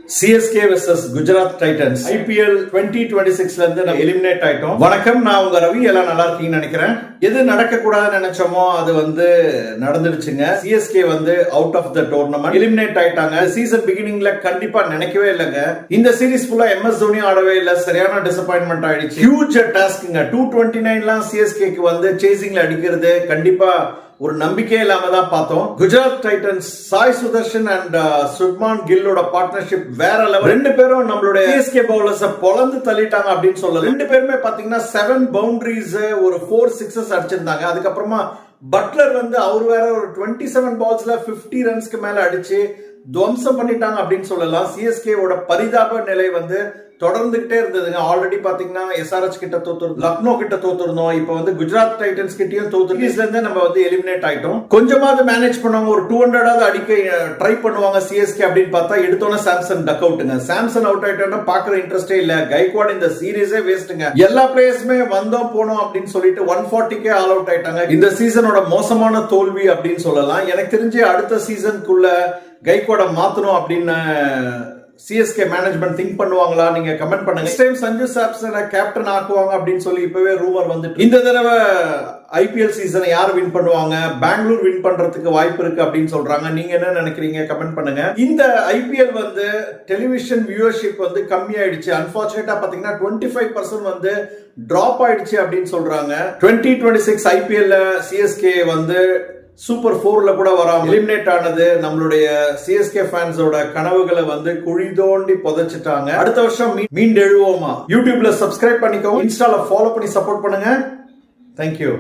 CSK vs Gujarat Titans IPL 2026 ல இருந்து நம்ம எலிமினேட் ஆயிட்டோம். வணக்கம், நான் உங்க ரவி. எல்லாம் நல்லா இருக்கீங்கன்னு நினைக்கிறேன். எது நடக்க கூடாதுன்னு நினைச்சோமோ அது நடந்துடுச்சுங்க. CSK out of the tournament eliminate ஆயிட்டாங்க. சீசன் பிகினிங்ல கண்டிப்பா நினைக்கவே இல்லைங்க. இந்த சீரிஸ் ஃபுல்லா MS தோனி ஆடவே இல்ல. சரியான டிசப்பாயின்மெண்ட் ஆயிடுச்சு. ஹியூஜ் டாஸ்க்ங்க. 229லாம் CSKக்கு சேசிங்ல அடிக்கிறது கண்டிப்பா ஒரு நம்பிக்கை இல்லாம தான் பார்த்தோம். குஜராத் டைட்டன்ஸ் சாய் சுதர்ஷன் அண்ட் சுப்மான் கில்லோட பார்ட்னர்ஷிப் வேற லெவல். ரெண்டு பேரும் நம்மளுடைய CSK பவுலர்ஸ் பொளந்து தள்ளிட்டாங்க அப்படின்னு சொல்லலாம். ரெண்டு பேருமே பாத்தீங்கன்னா 7 பவுண்டரிஸ் ஒரு 4 சிக்ஸஸ் அடிச்சிருந்தாங்க. அதுக்கப்புறமா பட்லர் அவர் வேற ஒரு 27 பால்ஸ்ல 50 ரன்ஸ்க்கு மேல அடிச்சு துவம்சம் பண்ணிட்டாங்க அப்படின்னு சொல்லலாம். CSK ஓட பரிதாப நிலை தொடர்ந்துகிட்டே இருந்ததுங்க. ஆல்ரெடி பாத்தீங்கன்னா SRH கிட்ட தோத்துருந்தோம், லக்னோ கிட்ட தோத்துருந்தோம், இப்ப குஜராத் டைட்டன்ஸ் கிட்டயும் தோத்துருந்தே நம்ம எலிமினேட் ஆயிட்டோம். கொஞ்சமாவது மேனேஜ் பண்ணுவாங்க, ஒரு 200 அடிக்க ட்ரை பண்ணுவாங்க CSK அப்படின்னு பார்த்தா எடுத்தோன்னே சாம்சன் டக் அவுட்டுங்க. சாம்சன் அவுட் ஆயிட்டோம்னா பாக்குற இன்ட்ரெஸ்டே இல்ல. கைக்வாட் இந்த சீரீஸே வேஸ்ட்டுங்க. எல்லா பிளேயர்ஸுமே வந்தோம் போனோம் அப்படின்னு சொல்லிட்டு 140க்கே ஆல் அவுட் ஆயிட்டாங்க. இந்த சீசனோட மோசமான தோல்வி அப்படின்னு சொல்லலாம். எனக்கு தெரிஞ்சு அடுத்த சீசனுக்குள்ள கைக்வாட மாத்தணும் அப்படின்னு CSK மேனேஜ்மெண்ட் திங்க் பண்ணுவாங்களா? நீங்க கமெண்ட் பண்ணுங்க. நெக்ஸ்ட் டைம் சஞ்சு சாம்சனை கேப்டன் ஆக்குவாங்க அப்படின்னு சொல்லி இப்பவே ரூமர் வந்துட்டு. இந்த தடவை IPL சீசனை யார் வின் பண்ணுவாங்க? பெங்களூர் வின் பண்றதுக்கு வாய்ப்பு இருக்கு அப்படின்னு சொல்றாங்க. நீங்க என்ன நினைக்கிறீங்க? கமெண்ட் பண்ணுங்க. இந்த IPL டெலிவிஷன் வியூவர்ஷிப் கம்மி ஆயிடுச்சு. அன்பார்ச்சுனேட்டா பாத்தீங்கன்னா 25% டிராப் ஆயிடுச்சு அப்படின்னு சொல்றாங்க. 2026 IPL CSK சூப்பர் 4ல கூட வராம எலிமினேட் ஆனது நம்மளுடைய CSK ஃபேன்ஸோட கனவுகளை குழி தோண்டி புதைச்சிட்டாங்க. அடுத்த வருஷம் மீண்டெழுவோமா? யூடியூப்ல சப்ஸ்கிரைப் பண்ணிக்கோங்க, இன்ஸ்டால ஃபாலோ பண்ணி சப்போர்ட் பண்ணுங்க. தேங்க்யூ.